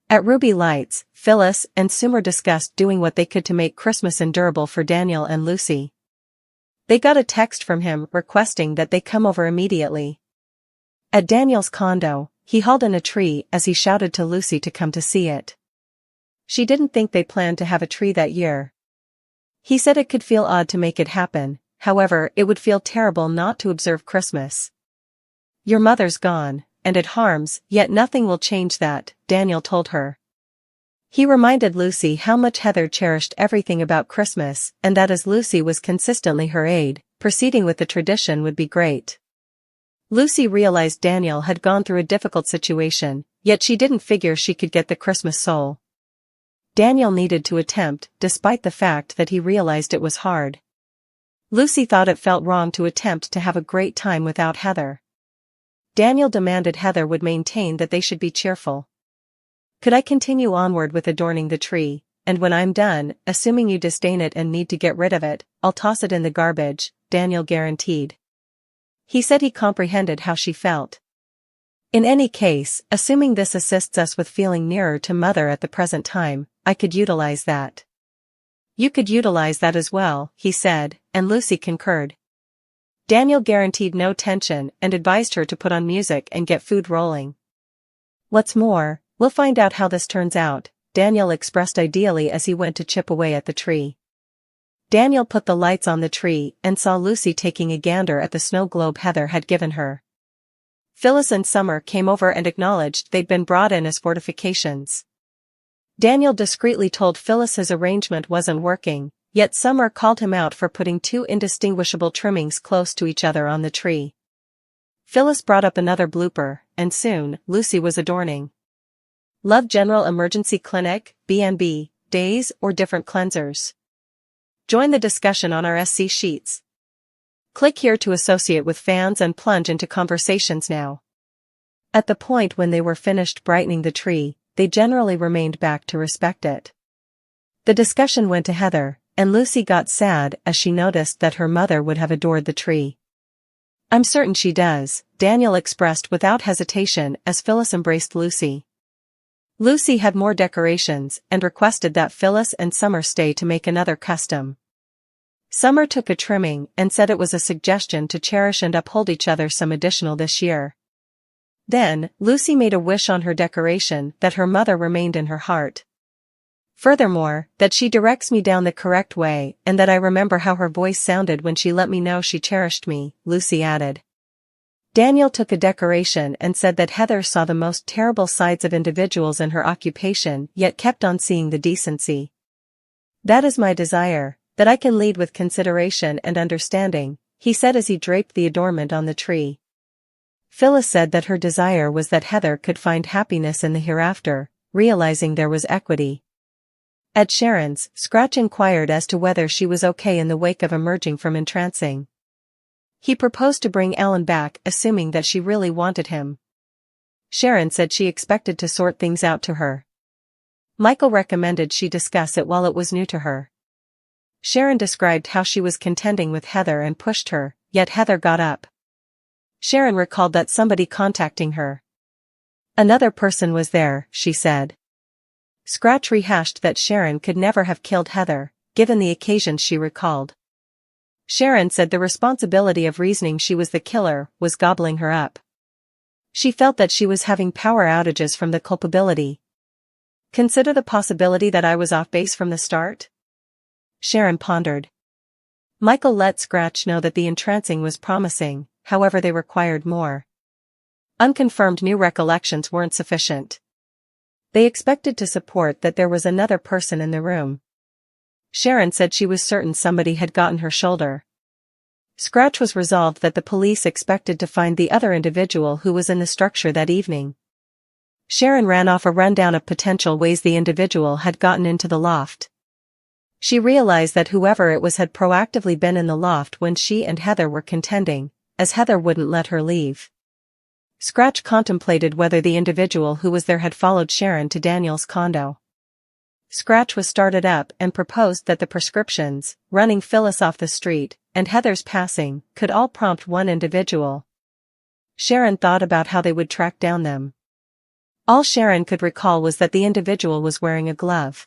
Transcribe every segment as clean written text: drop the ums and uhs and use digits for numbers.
At Ruby Lights, Phyllis and Summer discussed doing what they could to make Christmas endurable for Daniel and Lucy. They got a text from him requesting that they come over immediately. At Daniel's condo, he hauled in a tree as he shouted to Lucy to come to see it. She didn't think they planned to have a tree that year. He said it could feel odd to make it happen, however it would feel terrible not to observe Christmas. "Your mother's gone, and it harms, yet nothing will change that," Daniel told her. He reminded Lucy how much Heather cherished everything about Christmas and that as Lucy was consistently her aide, proceeding with the tradition would be great. Lucy realized Daniel had gone through a difficult situation, yet she didn't figure she could get the Christmas soul. Daniel needed to attempt, despite the fact that he realized it was hard. Lucy thought it felt wrong to attempt to have a great time without Heather. Daniel demanded Heather would maintain that they should be cheerful. "Could I continue onward with adorning the tree, and when I'm done, assuming you disdain it and need to get rid of it, I'll toss it in the garbage," Daniel guaranteed. He said he comprehended how she felt. "In any case, assuming this assists us with feeling nearer to Mother at the present time, I could utilize that." "You could utilize that as well," he said, and Lucy concurred. Daniel guaranteed no tension and advised her to put on music and get food rolling. "What's more, we'll find out how this turns out," Daniel expressed ideally as he went to chip away at the tree. Daniel put the lights on the tree and saw Lucy taking a gander at the snow globe Heather had given her. Phyllis and Summer came over and acknowledged they'd been brought in as fortifications. Daniel discreetly told Phyllis his arrangement wasn't working, yet Summer called him out for putting two indistinguishable trimmings close to each other on the tree. Phyllis brought up another blooper, and soon, Lucy was adorning. Love General Emergency Clinic, B&B, days or different cleansers? Join the discussion on our SC sheets. Click here to associate with fans and plunge into conversations now. At the point when they were finished brightening the tree, they generally remained back to respect it. The discussion went to Heather, and Lucy got sad as she noticed that her mother would have adored the tree. "I'm certain she does," Daniel expressed without hesitation as Phyllis embraced Lucy. Lucy had more decorations and requested that Phyllis and Summer stay to make another custom. Summer took a trimming and said it was a suggestion to cherish and uphold each other some additional this year. Then, Lucy made a wish on her decoration that her mother remained in her heart. "Furthermore, that she directs me down the correct way and that I remember how her voice sounded when she let me know she cherished me," Lucy added. Daniel took a decoration and said that Heather saw the most terrible sides of individuals in her occupation yet kept on seeing the decency. "That is my desire, that I can lead with consideration and understanding," he said as he draped the adornment on the tree. Phyllis said that her desire was that Heather could find happiness in the hereafter, realizing there was equity. At Sharon's, Scratch inquired as to whether she was okay in the wake of emerging from entrancing. He proposed to bring Ellen back, assuming that she really wanted him. Sharon said she expected to sort things out to her. Michael recommended she discuss it while it was new to her. Sharon described how she was contending with Heather and pushed her, yet Heather got up. Sharon recalled that somebody contacting her. "Another person was there," she said. Scratch rehashed that Sharon could never have killed Heather, given the occasions she recalled. Sharon said the responsibility of reasoning she was the killer was gobbling her up. She felt that she was having power outages from the culpability. "Consider the possibility that I was off base from the start?" Sharon pondered. Michael let Scratch know that the entrancing was promising, however they required more. Unconfirmed new recollections weren't sufficient. They expected to support that there was another person in the room. Sharon said she was certain somebody had gotten her shoulder. Scratch was resolved that the police expected to find the other individual who was in the structure that evening. Sharon ran off a rundown of potential ways the individual had gotten into the loft. She realized that whoever it was had proactively been in the loft when she and Heather were contending, as Heather wouldn't let her leave. Scratch contemplated whether the individual who was there had followed Sharon to Daniel's condo. Scratch was started up and proposed that the prescriptions, running Phyllis off the street, and Heather's passing, could all prompt one individual. Sharon thought about how they would track down them. All Sharon could recall was that the individual was wearing a glove.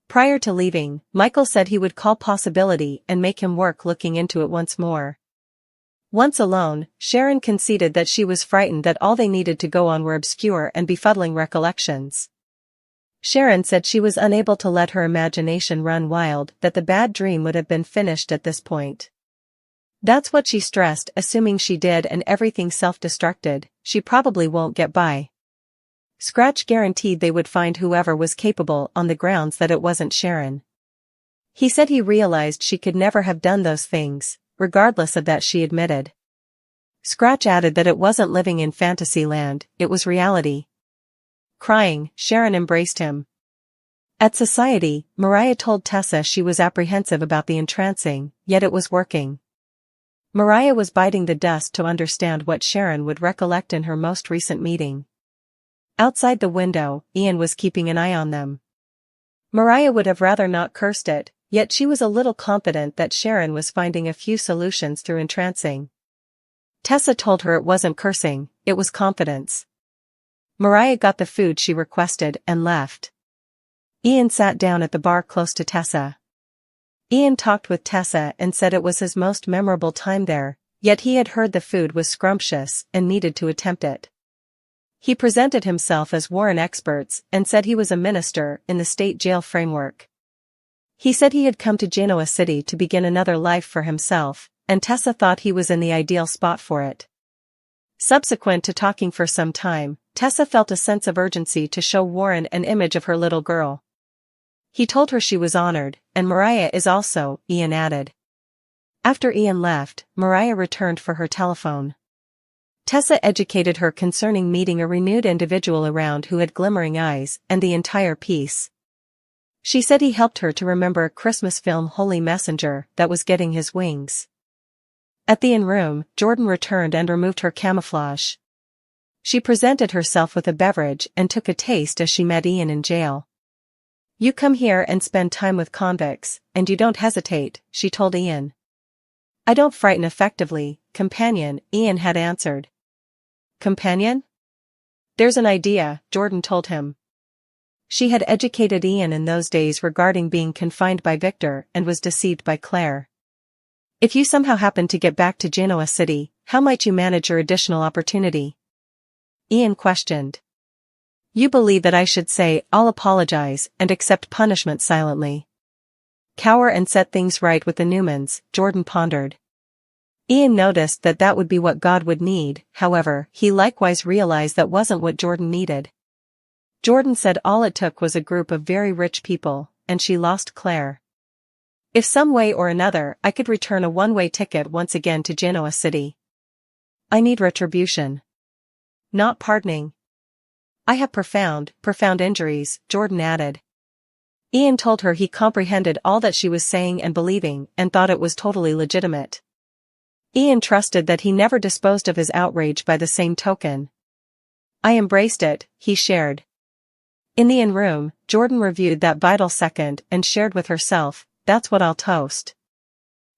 Prior to leaving, Michael said he would call Possibility and make him work looking into it once more. Once alone, Sharon conceded that she was frightened that all they needed to go on were obscure and befuddling recollections. Sharon said she was unable to let her imagination run wild, that the bad dream would have been finished at this point. That's what she stressed, assuming she did and everything self-destructed, she probably won't get by. Scratch guaranteed they would find whoever was capable on the grounds that it wasn't Sharon. He said he realized she could never have done those things, regardless of that, she admitted. Scratch added that it wasn't living in fantasy land, it was reality. Crying, Sharon embraced him. At Society, Mariah told Tessa she was apprehensive about the entrancing, yet it was working. Mariah was biting the dust to understand what Sharon would recollect in her most recent meeting. Outside the window, Ian was keeping an eye on them. Mariah would have rather not cursed it, yet she was a little confident that Sharon was finding a few solutions through entrancing. Tessa told her it wasn't cursing, it was confidence. Mariah got the food she requested and left. Ian sat down at the bar close to Tessa. Ian talked with Tessa and said it was his most memorable time there, yet he had heard the food was scrumptious and needed to attempt it. He presented himself as Warren Experts and said he was a minister in the state jail framework. He said he had come to Genoa City to begin another life for himself, and Tessa thought he was in the ideal spot for it. Subsequent to talking for some time, Tessa felt a sense of urgency to show Warren an image of her little girl. He told her she was honored, and Mariah is also, Ian added. After Ian left, Mariah returned for her telephone. Tessa educated her concerning meeting a renewed individual around who had glimmering eyes and the entire piece. She said he helped her to remember a Christmas film Holy Messenger that was getting his wings. At the in-room, Jordan returned and removed her camouflage. She presented herself with a beverage and took a taste as she met Ian in jail. "You come here and spend time with convicts, and you don't hesitate," she told Ian. "I don't frighten effectively, companion," Ian had answered. "Companion? There's an idea," Jordan told him. She had educated Ian in those days regarding being confined by Victor and was deceived by Claire. "If you somehow happen to get back to Genoa City, how might you manage your additional opportunity?" Ian questioned. "You believe that I should say, 'I'll apologize,' and accept punishment silently. Cower and set things right with the Newmans," Jordan pondered. Ian noticed that that would be what God would need, however, he likewise realized that wasn't what Jordan needed. Jordan said all it took was a group of very rich people, and she lost Claire. "If some way or another I could return a one-way ticket once again to Genoa City. I need retribution. Not pardoning. I have profound injuries," Jordan added. Ian told her he comprehended all that she was saying and believing and thought it was totally legitimate. Ian trusted that he never disposed of his outrage by the same token. "I embraced it," he shared. In the in-room, Jordan reviewed that vital second and shared with herself, "That's what I'll toast."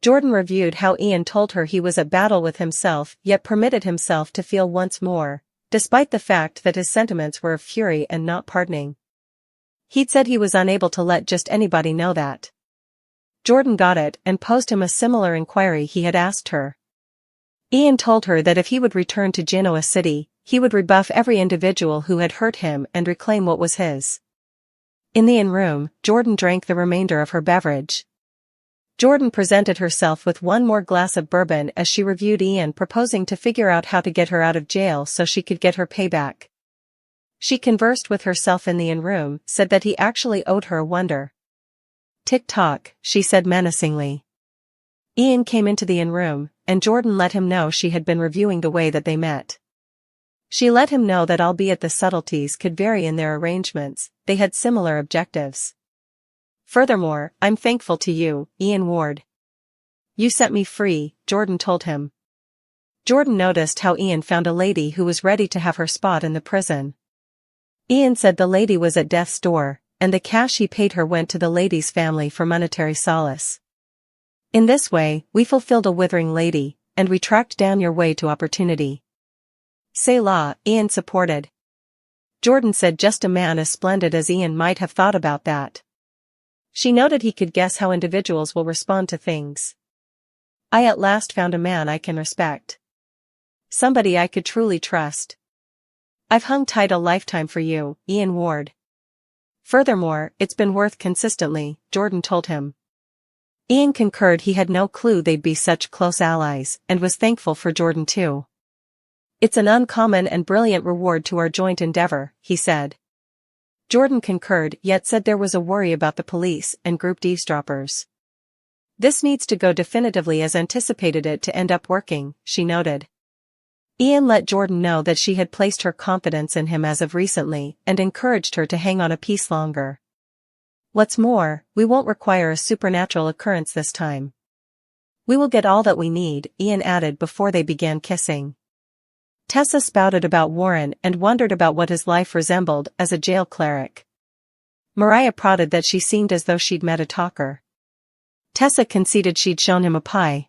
Jordan reviewed how Ian told her he was at battle with himself yet permitted himself to feel once more, despite the fact that his sentiments were of fury and not pardoning. He'd said he was unable to let just anybody know that. Jordan got it and posed him a similar inquiry he had asked her. Ian told her that if he would return to Genoa City, he would rebuff every individual who had hurt him and reclaim what was his. In the in-room, Jordan drank the remainder of her beverage. Jordan presented herself with one more glass of bourbon as she reviewed Ian proposing to figure out how to get her out of jail so she could get her payback. She conversed with herself in the in-room, said that he actually owed her a wonder. "Tick-tock," she said menacingly. Ian came into the in-room, and Jordan let him know she had been reviewing the way that they met. She let him know that albeit the subtleties could vary in their arrangements, they had similar objectives. "Furthermore, I'm thankful to you, Ian Ward. You set me free," Jordan told him. Jordan noticed how Ian found a lady who was ready to have her spot in the prison. Ian said the lady was at death's door, and the cash he paid her went to the lady's family for monetary solace. "In this way, we fulfilled a withering lady, and we tracked down your way to opportunity." "Selah," Ian supported. Jordan said just a man as splendid as Ian might have thought about that. She noted he could guess how individuals will respond to things. I at last found a man I can respect. Somebody I could truly trust. I've hung tight a lifetime for you, Ian Ward. Furthermore, it's been worth consistently, Jordan told him. Ian concurred he had no clue they'd be such close allies, and was thankful for Jordan too. It's an uncommon and brilliant reward to our joint endeavor, he said. Jordan concurred yet said there was a worry about the police and grouped eavesdroppers. This needs to go definitively as anticipated it to end up working, she noted. Ian let Jordan know that she had placed her confidence in him as of recently and encouraged her to hang on a piece longer. What's more, we won't require a supernatural occurrence this time. We will get all that we need, Ian added before they began kissing. Tessa spouted about Warren and wondered about what his life resembled as a jail cleric. Mariah prodded that she seemed as though she'd met a talker. Tessa conceded she'd shown him a pie.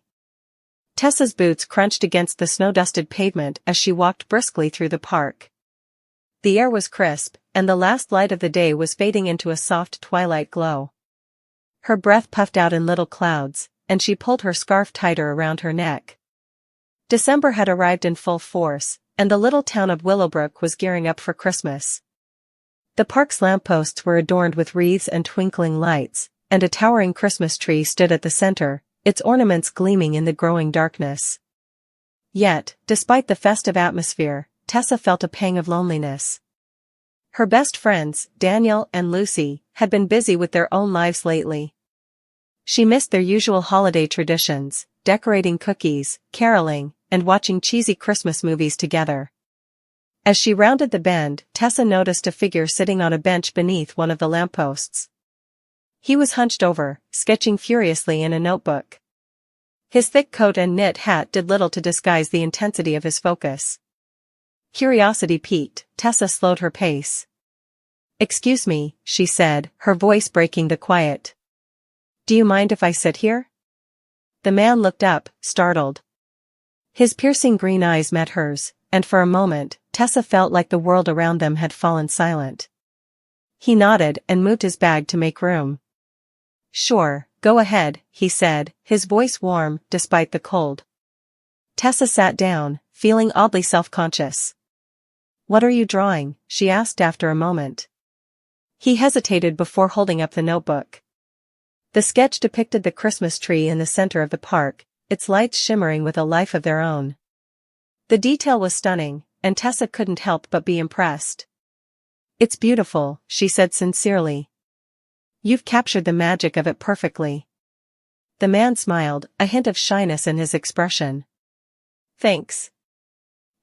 Tessa's boots crunched against the snow-dusted pavement as she walked briskly through the park. The air was crisp, and the last light of the day was fading into a soft twilight glow. Her breath puffed out in little clouds, and she pulled her scarf tighter around her neck. December had arrived in full force, and the little town of Willowbrook was gearing up for Christmas. The park's lampposts were adorned with wreaths and twinkling lights, and a towering Christmas tree stood at the center, its ornaments gleaming in the growing darkness. Yet, despite the festive atmosphere, Tessa felt a pang of loneliness. Her best friends, Daniel and Lucy, had been busy with their own lives lately. She missed their usual holiday traditions, decorating cookies, caroling, and watching cheesy Christmas movies together. As she rounded the bend, Tessa noticed a figure sitting on a bench beneath one of the lampposts. He was hunched over, sketching furiously in a notebook. His thick coat and knit hat did little to disguise the intensity of his focus. Curiosity piqued, Tessa slowed her pace. "Excuse me," she said, her voice breaking the quiet. "Do you mind if I sit here?" The man looked up, startled. His piercing green eyes met hers, and for a moment, Tessa felt like the world around them had fallen silent. He nodded and moved his bag to make room. "Sure, go ahead," he said, his voice warm, despite the cold. Tessa sat down, feeling oddly self-conscious. "What are you drawing?" she asked after a moment. He hesitated before holding up the notebook. The sketch depicted the Christmas tree in the center of the park, its lights shimmering with a life of their own. The detail was stunning, and Tessa couldn't help but be impressed. "It's beautiful," she said sincerely. "You've captured the magic of it perfectly." The man smiled, a hint of shyness in his expression. "Thanks.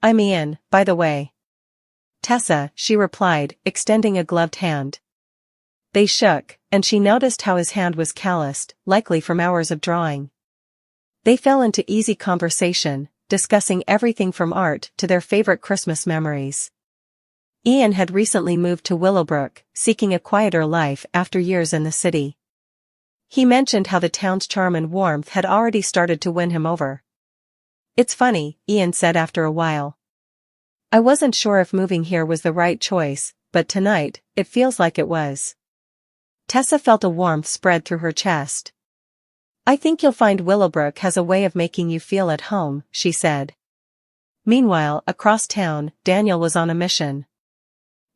I'm Ian, by the way." "Tessa," she replied, extending a gloved hand. They shook, and she noticed how his hand was calloused, likely from hours of drawing. They fell into easy conversation, discussing everything from art to their favorite Christmas memories. Ian had recently moved to Willowbrook, seeking a quieter life after years in the city. He mentioned how the town's charm and warmth had already started to win him over. "It's funny," Ian said after a while. "I wasn't sure if moving here was the right choice, but tonight, it feels like it was." Tessa felt a warmth spread through her chest. "I think you'll find Willowbrook has a way of making you feel at home," she said. Meanwhile, across town, Daniel was on a mission.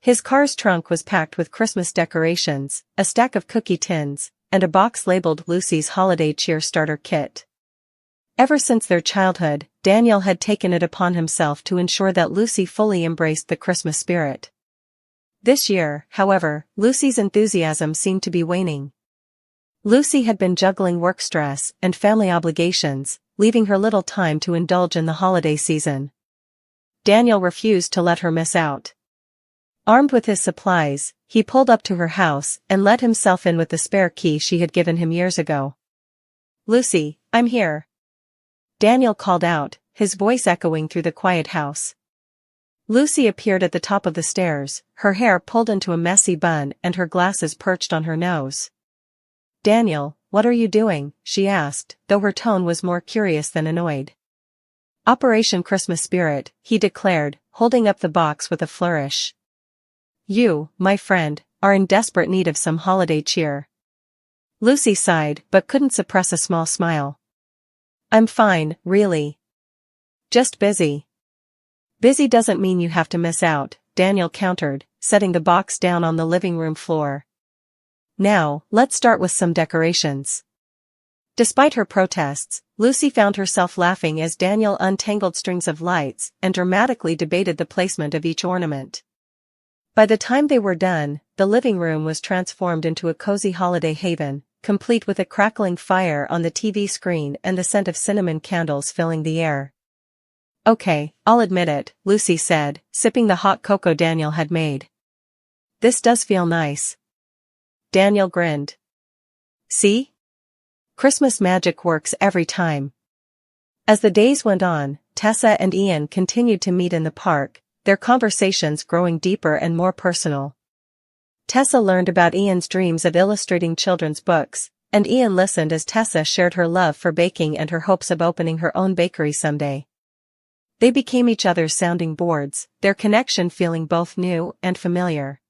His car's trunk was packed with Christmas decorations, a stack of cookie tins, and a box labeled Lucy's Holiday Cheer Starter Kit. Ever since their childhood, Daniel had taken it upon himself to ensure that Lucy fully embraced the Christmas spirit. This year, however, Lucy's enthusiasm seemed to be waning. Lucy had been juggling work stress and family obligations, leaving her little time to indulge in the holiday season. Daniel refused to let her miss out. Armed with his supplies, he pulled up to her house and let himself in with the spare key she had given him years ago. "Lucy, I'm here," Daniel called out, his voice echoing through the quiet house. Lucy appeared at the top of the stairs, her hair pulled into a messy bun and her glasses perched on her nose. "Daniel, what are you doing?" she asked, though her tone was more curious than annoyed. "Operation Christmas Spirit," he declared, holding up the box with a flourish. You, my friend, are in desperate need of some holiday cheer. Lucy sighed but couldn't suppress a small smile. I'm fine, really. Just busy. Busy doesn't mean you have to miss out, Daniel countered, setting the box down on the living room floor. Now, let's start with some decorations. Despite her protests, Lucy found herself laughing as Daniel untangled strings of lights and dramatically debated the placement of each ornament. By the time they were done, the living room was transformed into a cozy holiday haven, complete with a crackling fire on the TV screen and the scent of cinnamon candles filling the air. Okay, I'll admit it, Lucy said, sipping the hot cocoa Daniel had made. This does feel nice. Daniel grinned. See? Christmas magic works every time. As the days went on, Tessa and Ian continued to meet in the park, their conversations growing deeper and more personal. Tessa learned about Ian's dreams of illustrating children's books, and Ian listened as Tessa shared her love for baking and her hopes of opening her own bakery someday. They became each other's sounding boards, their connection feeling both new and familiar.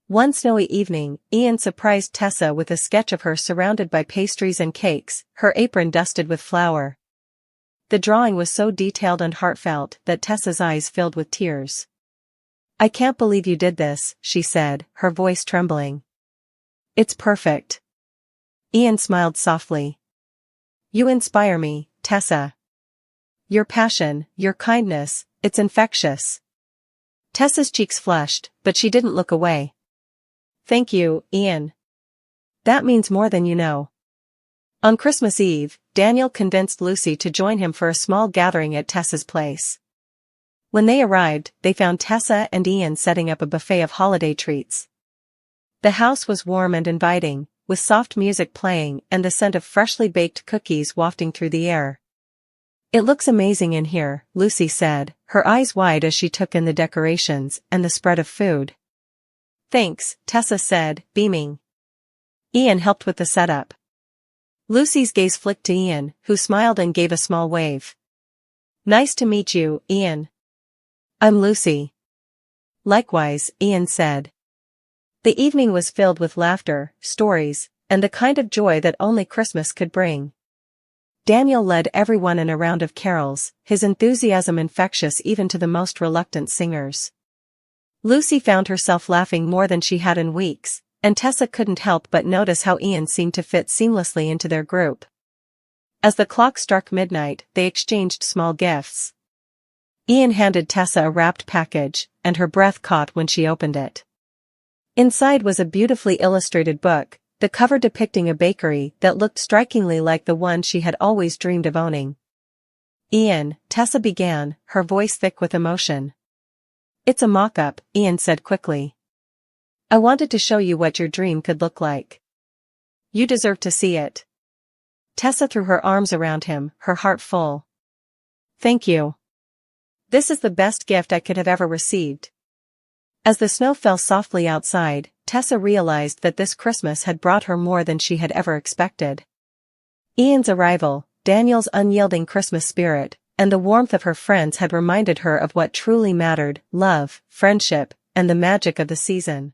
One snowy evening, Ian surprised Tessa with a sketch of her surrounded by pastries and cakes, her apron dusted with flour. The drawing was so detailed and heartfelt that Tessa's eyes filled with tears. I can't believe you did this, she said, her voice trembling. It's perfect. Ian smiled softly. You inspire me, Tessa. Your passion, your kindness, it's infectious. Tessa's cheeks flushed, but she didn't look away. Thank you, Ian. That means more than you know. On Christmas Eve, Daniel convinced Lucy to join him for a small gathering at Tessa's place. When they arrived, they found Tessa and Ian setting up a buffet of holiday treats. The house was warm and inviting, with soft music playing and the scent of freshly baked cookies wafting through the air. It looks amazing in here, Lucy said, her eyes wide as she took in the decorations and the spread of food. Thanks, Tessa said, beaming. Ian helped with the setup. Lucy's gaze flicked to Ian, who smiled and gave a small wave. Nice to meet you, Ian. I'm Lucy. Likewise, Ian said. The evening was filled with laughter, stories, and the kind of joy that only Christmas could bring. Daniel led everyone in a round of carols, his enthusiasm infectious even to the most reluctant singers. Lucy found herself laughing more than she had in weeks, and Tessa couldn't help but notice how Ian seemed to fit seamlessly into their group. As the clock struck midnight, they exchanged small gifts. Ian handed Tessa a wrapped package, and her breath caught when she opened it. Inside was a beautifully illustrated book, the cover depicting a bakery that looked strikingly like the one she had always dreamed of owning. Ian, Tessa began, her voice thick with emotion. It's a mock-up, Ian said quickly. I wanted to show you what your dream could look like. You deserve to see it. Tessa threw her arms around him, her heart full. Thank you. This is the best gift I could have ever received. As the snow fell softly outside, Tessa realized that this Christmas had brought her more than she had ever expected. Ian's arrival, Daniel's unyielding Christmas spirit, and the warmth of her friends had reminded her of what truly mattered: love, friendship, and the magic of the season.